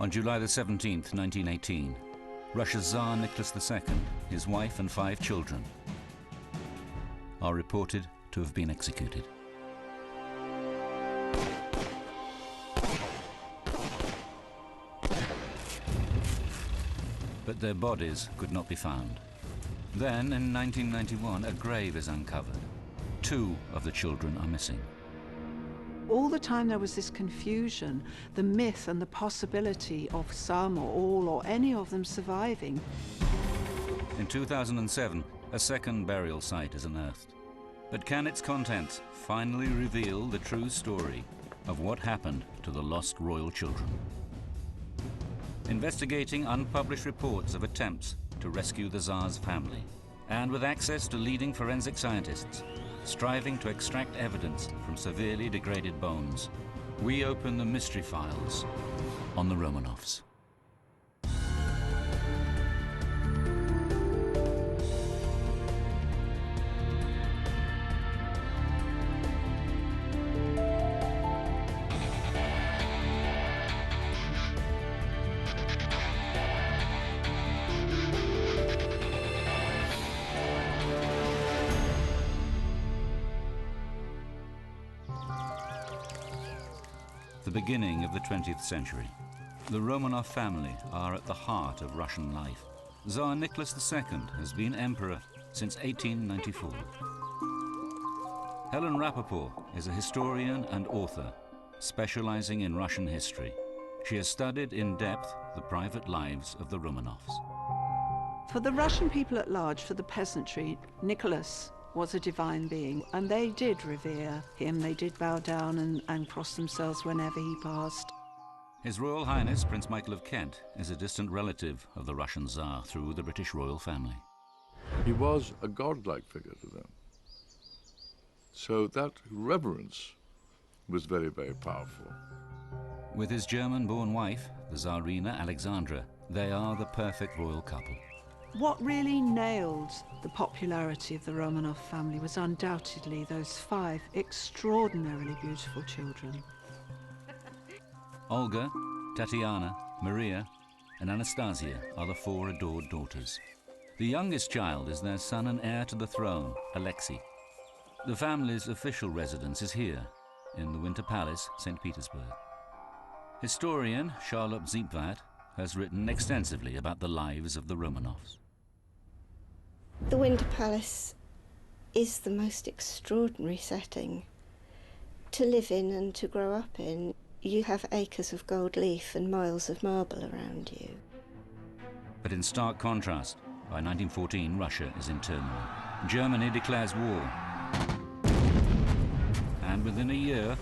On July the 17th, 1918, Russia's Tsar Nicholas II, his wife and 5 children, are reported to have been executed. But their bodies could not be found. Then, in 1991, a grave is uncovered. 2 of the children are missing. All the time there was this confusion, the myth and the possibility of some or all or any of them surviving. In 2007, a second burial site is unearthed. But can its contents finally reveal the true story of what happened to the lost royal children? Investigating unpublished reports of attempts to rescue the Tsar's family, and with access to leading forensic scientists, striving to extract evidence from severely degraded bones, we open the mystery files on the Romanovs. The beginning of the 20th century. The Romanov family are at the heart of Russian life. Tsar Nicholas II has been emperor since 1894. Helen Rappaport is a historian and author specializing in Russian history. She has studied in depth the private lives of the Romanovs. For the Russian people at large, for the peasantry, Nicholas was a divine being, and they did revere him. They did bow down and cross themselves whenever he passed. His Royal Highness Prince Michael of Kent is a distant relative of the Russian Tsar through the British royal family. He was a godlike figure to them. So that reverence was very, very powerful. With his German-born wife, the Tsarina Alexandra, they are the perfect royal couple. What really nailed the popularity of the Romanov family was undoubtedly those 5 extraordinarily beautiful children. Olga, Tatiana, Maria, and Anastasia are the 4 adored daughters. The youngest child is their son and heir to the throne, Alexei. The family's official residence is here, in the Winter Palace, St. Petersburg. Historian Charlotte Ziepwart has written extensively about the lives of the Romanovs. The Winter Palace is the most extraordinary setting to live in and to grow up in. You have acres of gold leaf and miles of marble around you. But in stark contrast, by 1914, Russia is in turmoil. Germany declares war. And within a year,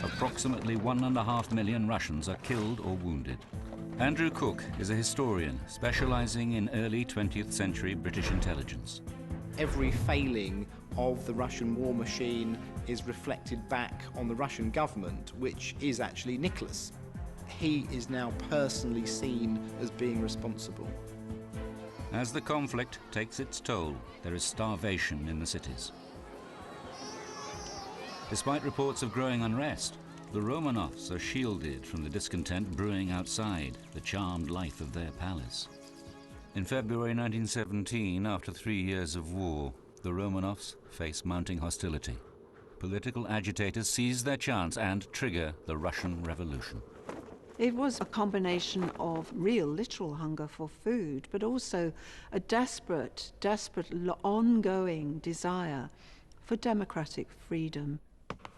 approximately 1.5 million Russians are killed or wounded. Andrew Cook is a historian specializing in early 20th century British intelligence. Every failing of the Russian war machine is reflected back on the Russian government, which is actually Nicholas. He is now personally seen as being responsible. As the conflict takes its toll, there is starvation in the cities. Despite reports of growing unrest, the Romanovs are shielded from the discontent brewing outside the charmed life of their palace. In February 1917, after 3 years of war, the Romanovs face mounting hostility. Political agitators seize their chance and trigger the Russian Revolution. It was a combination of real, literal hunger for food, but also a desperate, ongoing desire for democratic freedom.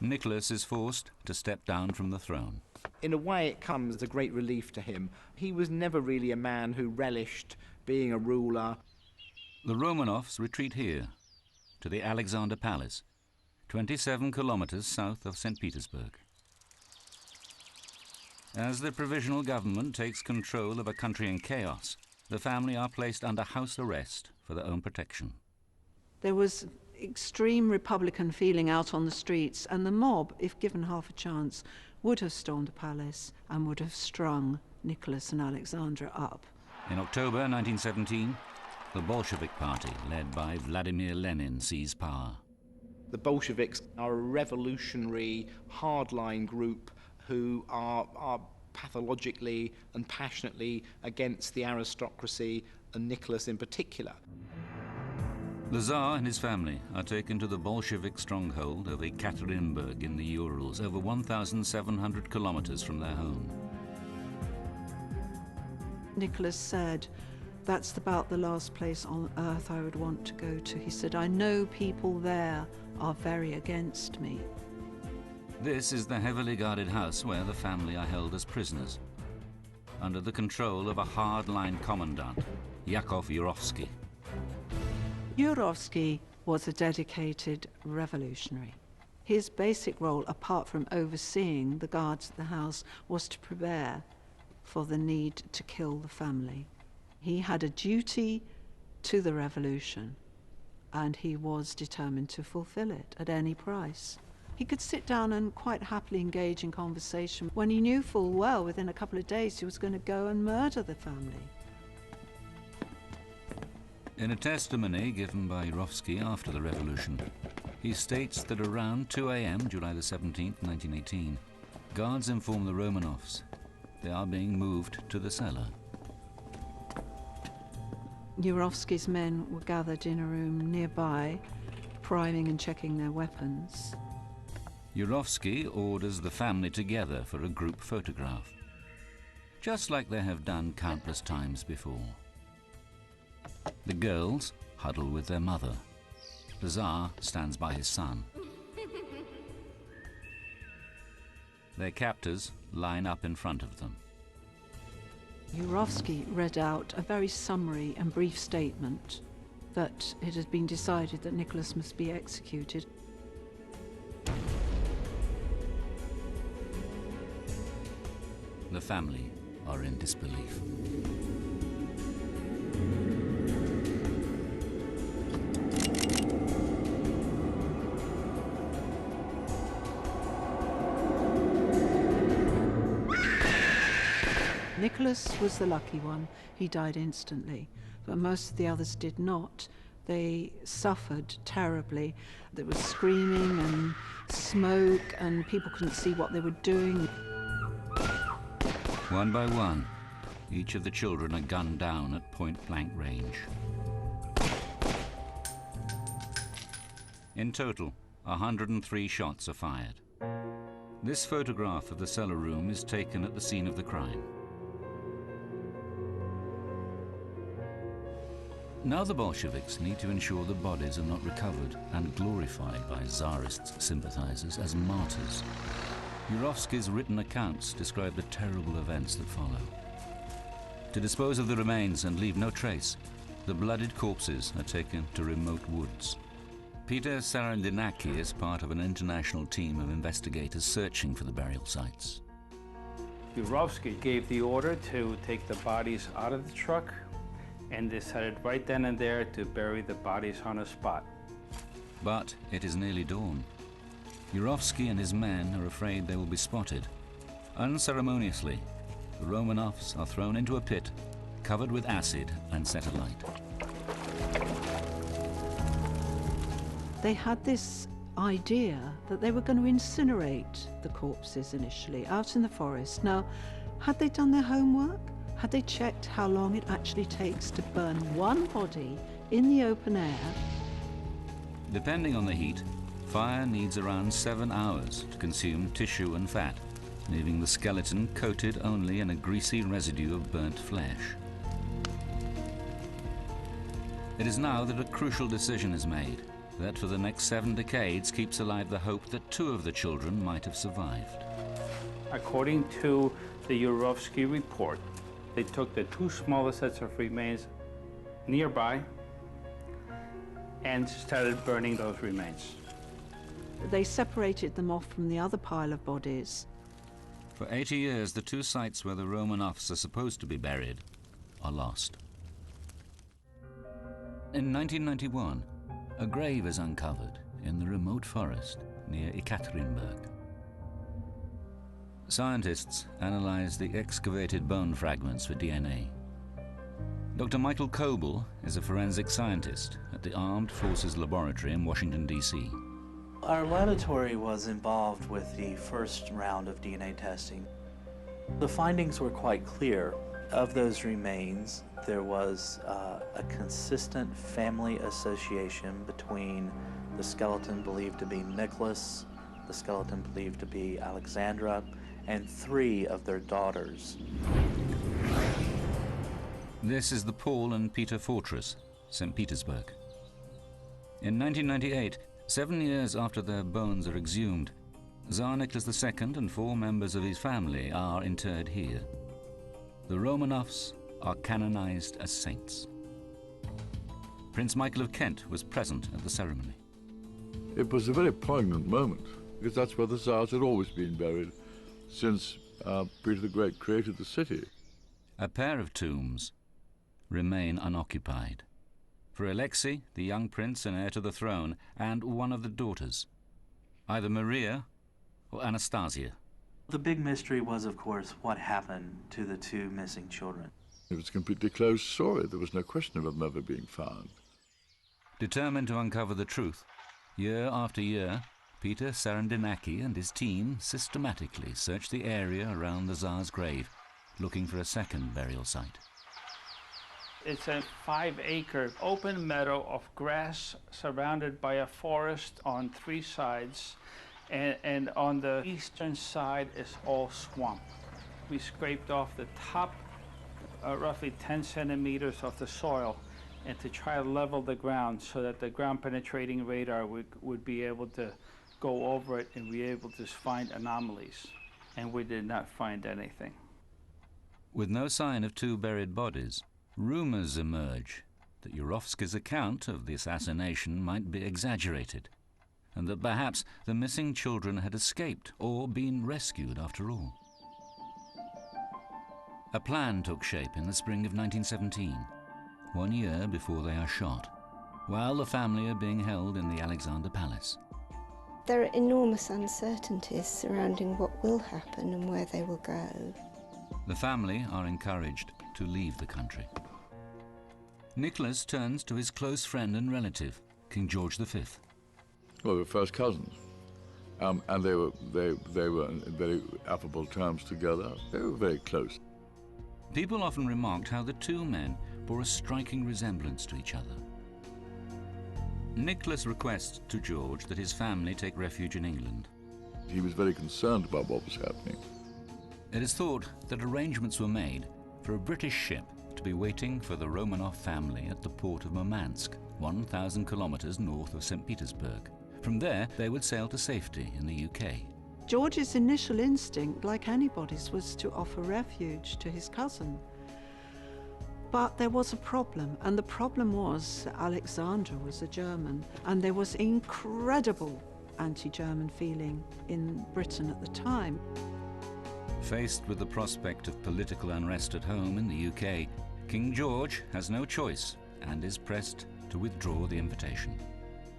Nicholas is forced to step down from the throne. In a way, it comes as a great relief to him. He was never really a man who relished being a ruler. The Romanovs retreat here, to the Alexander Palace, 27 kilometers south of St. Petersburg. As the provisional government takes control of a country in chaos, the family are placed under house arrest for their own protection. There was extreme Republican feeling out on the streets, and the mob, if given half a chance, would have stormed the palace and would have strung Nicholas and Alexandra up. In October 1917, the Bolshevik Party, led by Vladimir Lenin, seized power. The Bolsheviks are a revolutionary, hardline group who are pathologically and passionately against the aristocracy and Nicholas in particular. The Tsar and his family are taken to the Bolshevik stronghold of Ekaterinburg in the Urals, over 1,700 kilometers from their home. Nicholas said, "That's about the last place on earth I would want to go to." He said, "I know people there are very against me." This is the heavily guarded house where the family are held as prisoners, under the control of a hard-line commandant, Yakov Yurovsky. Yurovsky was a dedicated revolutionary. His basic role, apart from overseeing the guards at the house, was to prepare for the need to kill the family. He had a duty to the revolution, and he was determined to fulfill it at any price. He could sit down and quite happily engage in conversation when he knew full well within a couple of days he was going to go and murder the family. In a testimony given by Yurovsky after the revolution, he states that around 2 a.m. July the 17th, 1918, guards inform the Romanovs they are being moved to the cellar. Yurovsky's men were gathered in a room nearby, priming and checking their weapons. Yurovsky orders the family together for a group photograph, just like they have done countless times before. The girls huddle with their mother. The Tsar stands by his son. Their captors line up in front of them. Yurovsky read out a very summary and brief statement that it had been decided that Nicholas must be executed. The family are in disbelief. Nicholas was the lucky one. He died instantly, but most of the others did not. They suffered terribly. There was screaming and smoke, and people couldn't see what they were doing. One by one, each of the children are gunned down at point-blank range. In total, 103 shots are fired. This photograph of the cellar room is taken at the scene of the crime. Now the Bolsheviks need to ensure the bodies are not recovered and glorified by Tsarist sympathizers as martyrs. Yurovsky's written accounts describe the terrible events that follow. To dispose of the remains and leave no trace, the bloodied corpses are taken to remote woods. Peter Sarandinaki is part of an international team of investigators searching for the burial sites. Yurovsky gave the order to take the bodies out of the truck and decided right then and there to bury the bodies on a spot. But it is nearly dawn. Yurovsky and his men are afraid they will be spotted. Unceremoniously, the Romanovs are thrown into a pit, covered with acid and set alight. They had this idea that they were going to incinerate the corpses initially out in the forest. Now, had they done their homework? Had they checked how long it actually takes to burn one body in the open air? Depending on the heat, fire needs around 7 hours to consume tissue and fat, leaving the skeleton coated only in a greasy residue of burnt flesh. It is now that a crucial decision is made that for the next 7 decades keeps alive the hope that 2 of the children might have survived. According to the Yurovsky report, they took the 2 smallest sets of remains nearby and started burning those remains. They separated them off from the other pile of bodies. For 80 years, the 2 sites where the Romanovs are supposed to be buried are lost. In 1991, a grave is uncovered in the remote forest near Ekaterinburg. Scientists analyze the excavated bone fragments for DNA. Dr. Michael Coble is a forensic scientist at the Armed Forces Laboratory in Washington, D.C. Our laboratory was involved with the first round of DNA testing. The findings were quite clear. Of those remains, there was a consistent family association between the skeleton believed to be Nicholas, the skeleton believed to be Alexandra, and 3 of their daughters. This is the Paul and Peter Fortress, St. Petersburg. In 1998, 7 years after their bones are exhumed, Tsar Nicholas II and 4 members of his family are interred here. The Romanovs are canonized as saints. Prince Michael of Kent was present at the ceremony. It was a very poignant moment, because that's where the Tsars had always been buried since Peter the Great created the city. A pair of tombs remain unoccupied for Alexei, the young prince and heir to the throne, and one of the daughters, either Maria or Anastasia. The big mystery was, of course, what happened to the 2 missing children. It was a completely closed story. There was no question of them ever being found. Determined to uncover the truth, year after year, Peter Sarandinaki and his team systematically searched the area around the Tsar's grave, looking for a second burial site. It's a 5-acre open meadow of grass surrounded by a forest on 3 sides. And on the eastern side is all swamp. We scraped off the top, roughly 10 centimeters of the soil, and to try to level the ground so that the ground penetrating radar would be able to go over it and be able to find anomalies. And we did not find anything. With no sign of 2 buried bodies, rumors emerge that Yurovsky's account of the assassination might be exaggerated, and that perhaps the missing children had escaped or been rescued after all. A plan took shape in the spring of 1917, 1 year before they are shot, while the family are being held in the Alexander Palace. There are enormous uncertainties surrounding what will happen and where they will go. The family are encouraged to leave the country. Nicholas turns to his close friend and relative, King George V. Well, they were first cousins, and they were in very affable terms together. They were very close. People often remarked how the 2 men bore a striking resemblance to each other. Nicholas requests to George that his family take refuge in England. He was very concerned about what was happening. It is thought that arrangements were made for a British ship to be waiting for the Romanov family at the port of Murmansk, 1,000 kilometers north of St. Petersburg. From there, they would sail to safety in the UK. George's initial instinct, like anybody's, was to offer refuge to his cousin. But there was a problem, and the problem was Alexandra was a German, and there was incredible anti-German feeling in Britain at the time. Faced with the prospect of political unrest at home in the UK, King George has no choice and is pressed to withdraw the invitation.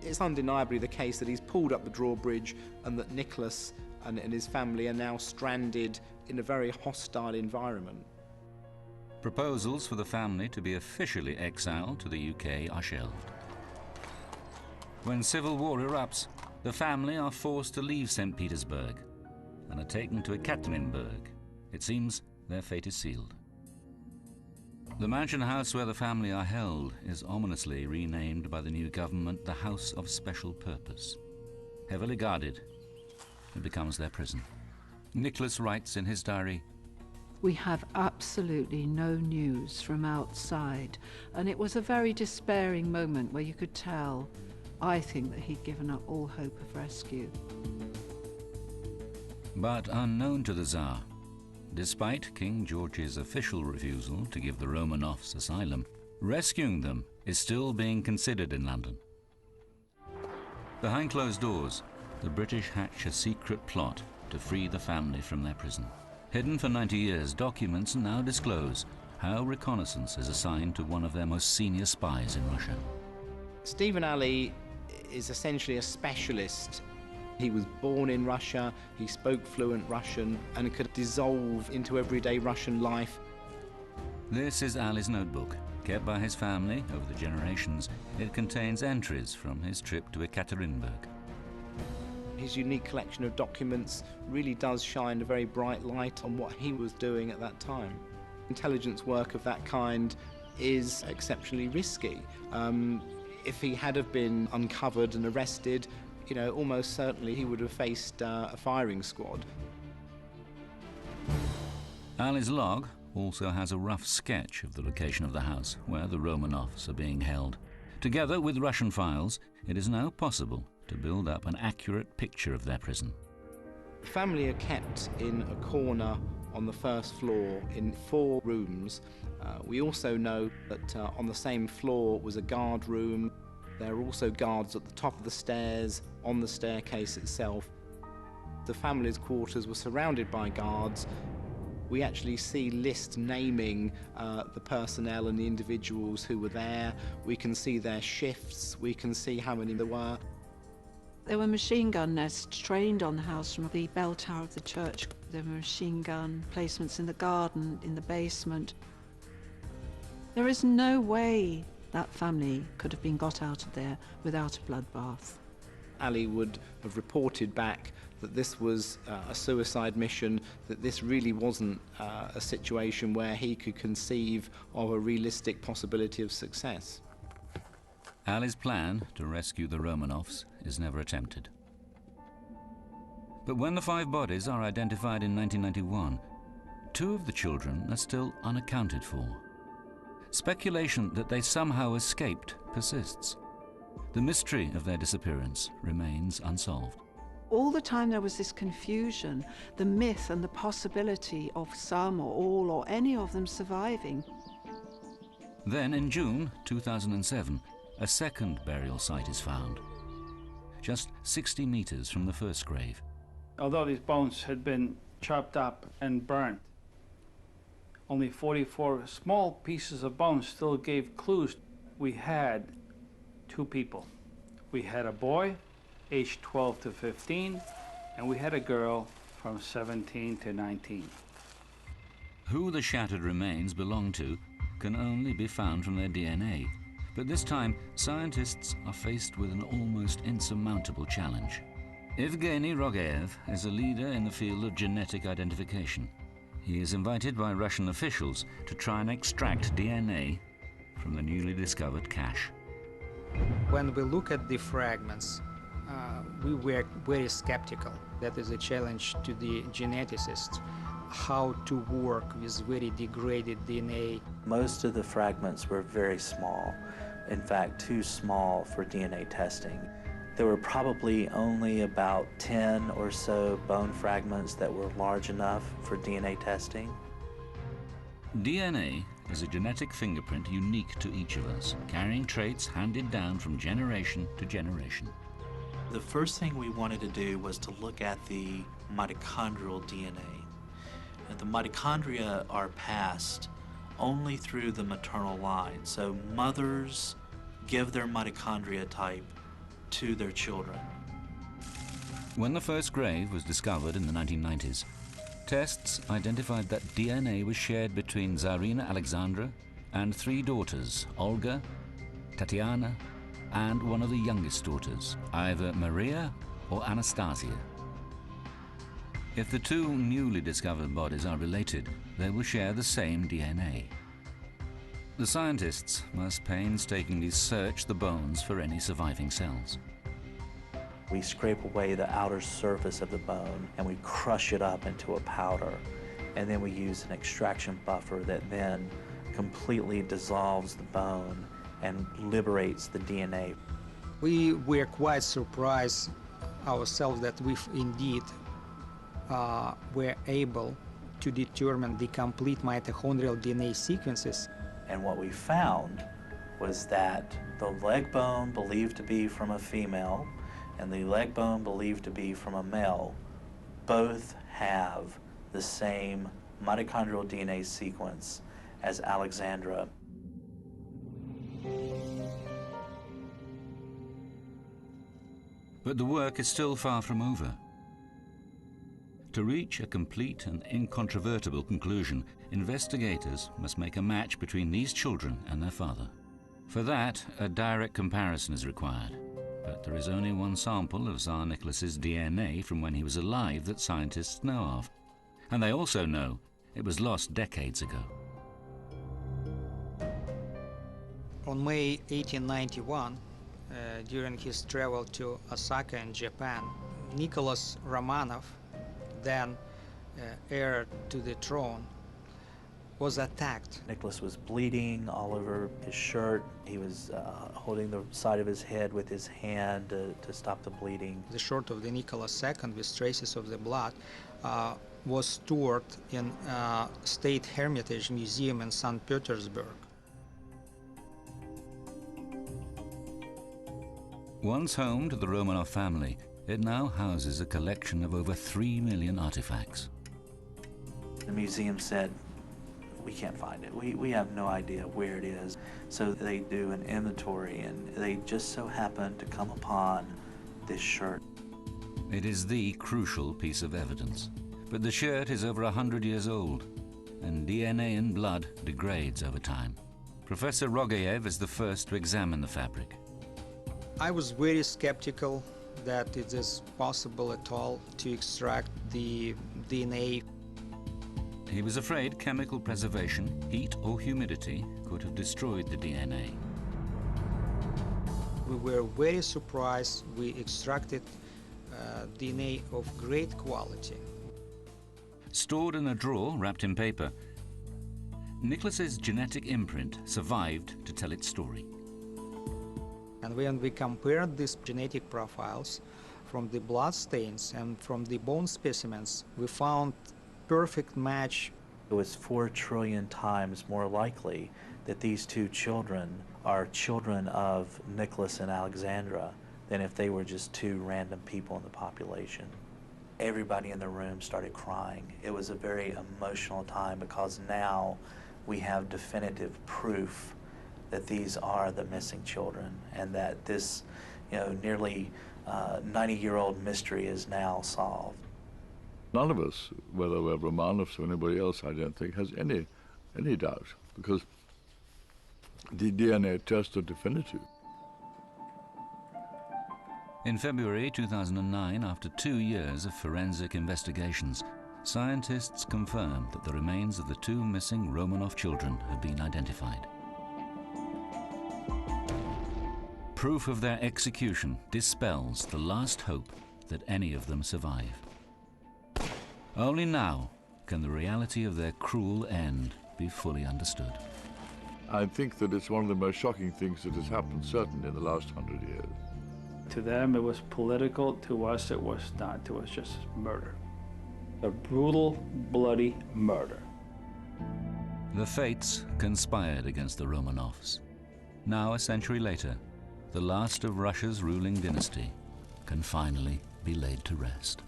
It's undeniably the case that he's pulled up the drawbridge and that Nicholas and his family are now stranded in a very hostile environment. Proposals for the family to be officially exiled to the UK are shelved. When civil war erupts, the family are forced to leave St. Petersburg and are taken to Ekaterinburg. It seems their fate is sealed. The mansion house where the family are held is ominously renamed by the new government the House of Special Purpose. Heavily guarded, it becomes their prison. Nicholas writes in his diary, We have absolutely no news from outside, and it was a very despairing moment where you could tell, I think, that he'd given up all hope of rescue. But unknown to the Tsar, despite King George's official refusal to give the Romanovs asylum, rescuing them is still being considered in London. Behind closed doors, the British hatch a secret plot to free the family from their prison. Hidden for 90 years, documents now disclose how reconnaissance is assigned to one of their most senior spies in Russia. Stephen Alley is essentially a specialist. He was born in Russia, he spoke fluent Russian and could dissolve into everyday Russian life. This is Alley's notebook. Kept by his family over the generations, it contains entries from his trip to Ekaterinburg. His unique collection of documents really does shine a very bright light on what he was doing at that time. Intelligence work of that kind is exceptionally risky. If he had have been uncovered and arrested, you know, almost certainly he would have faced a firing squad. Ali's log also has a rough sketch of the location of the house where the Romanovs are being held. Together with Russian files, it is now possible to build up an accurate picture of their prison. The family are kept in a corner on the first floor in 4 rooms. We also know that on the same floor was a guard room. There are also guards at the top of the stairs, on the staircase itself. The family's quarters were surrounded by guards. We actually see lists naming the personnel and the individuals who were there. We can see their shifts. We can see how many there were. There were machine gun nests trained on the house from the bell tower of the church. There were machine gun placements in the garden, in the basement. There is no way that family could have been got out of there without a bloodbath. Ali would have reported back that this was a suicide mission, that this really wasn't a situation where he could conceive of a realistic possibility of success. Ali's plan to rescue the Romanovs is never attempted. But when the 5 bodies are identified in 1991, 2 of the children are still unaccounted for. Speculation that they somehow escaped persists. The mystery of their disappearance remains unsolved. All the time there was this confusion, the myth and the possibility of some or all or any of them surviving. Then in June 2007, a second burial site is found, just 60 meters from the first grave. Although these bones had been chopped up and burnt, only 44 small pieces of bones still gave clues. We had 2 people. We had a boy, aged 12 to 15, and we had a girl from 17 to 19. Who the shattered remains belong to can only be found from their DNA. But this time, scientists are faced with an almost insurmountable challenge. Evgeny Rogaev is a leader in the field of genetic identification. He is invited by Russian officials to try and extract DNA from the newly discovered cache. When we look at the fragments, we were very skeptical. That is a challenge to the geneticists, how to work with very degraded DNA. Most of the fragments were very small, in fact, too small for DNA testing. There were probably only about 10 or so bone fragments that were large enough for DNA testing. DNA is a genetic fingerprint unique to each of us, carrying traits handed down from generation to generation. The first thing we wanted to do was to look at the mitochondrial DNA. And the mitochondria are passed only through the maternal line. So mothers give their mitochondria type to their children. When the first grave was discovered in the 1990s, tests identified that DNA was shared between Tsarina Alexandra and 3 daughters, Olga, Tatiana, and one of the youngest daughters, either Maria or Anastasia. If the 2 newly discovered bodies are related, they will share the same DNA. The scientists must painstakingly search the bones for any surviving cells. We scrape away the outer surface of the bone and we crush it up into a powder. And then we use an extraction buffer that then completely dissolves the bone and liberates the DNA. We were quite surprised ourselves that we indeed were able to determine the complete mitochondrial DNA sequences. And what we found was that the leg bone believed to be from a female and the leg bone believed to be from a male both have the same mitochondrial DNA sequence as Alexandra. But the work is still far from over. To reach a complete and incontrovertible conclusion, investigators must make a match between these children and their father. For that, a direct comparison is required. But there is only one sample of Tsar Nicholas's DNA from when he was alive that scientists know of. And they also know it was lost decades ago. On May 1891, during his travel to Osaka in Japan, Nicholas Romanov, then heir to the throne, was attacked. Nicholas was bleeding all over his shirt. He was holding the side of his head with his hand to stop the bleeding. The shirt of the Nicholas II with traces of the blood was stored in State Hermitage Museum in St. Petersburg. Once home to the Romanov family, it now houses a collection of over 3 million artifacts. The museum said, we can't find it. We have no idea where it is. So they do an inventory, and they just so happen to come upon this shirt. It is the crucial piece of evidence. But the shirt is over 100 years old, and DNA in blood degrades over time. Professor Rogayev is the first to examine the fabric. I was very skeptical that it is possible at all to extract the DNA. He was afraid chemical preservation, heat or humidity could have destroyed the DNA. We were very surprised. We extracted DNA of great quality. Stored in a drawer wrapped in paper, Nicholas's genetic imprint survived to tell its story. And when we compared these genetic profiles from the blood stains and from the bone specimens, we found perfect match. It was 4 trillion times more likely that these two children are children of Nicholas and Alexandra than if they were just 2 random people in the population. Everybody in the room started crying. It was a very emotional time because now we have definitive proof that these are the missing children and that this, nearly 90-year-old mystery is now solved. None of us, whether we're Romanovs or anybody else, I don't think, has any doubt, because the DNA tests are definitive. In February 2009, after 2 years of forensic investigations, scientists confirmed that the remains of the 2 missing Romanov children have been identified. Proof of their execution dispels the last hope that any of them survive. Only now can the reality of their cruel end be fully understood. I think that it's one of the most shocking things that has happened, certainly in the last 100 years. To them it was political, to us it was not, it was just murder. A brutal, bloody murder. The fates conspired against the Romanovs. Now, a century later, the last of Russia's ruling dynasty can finally be laid to rest.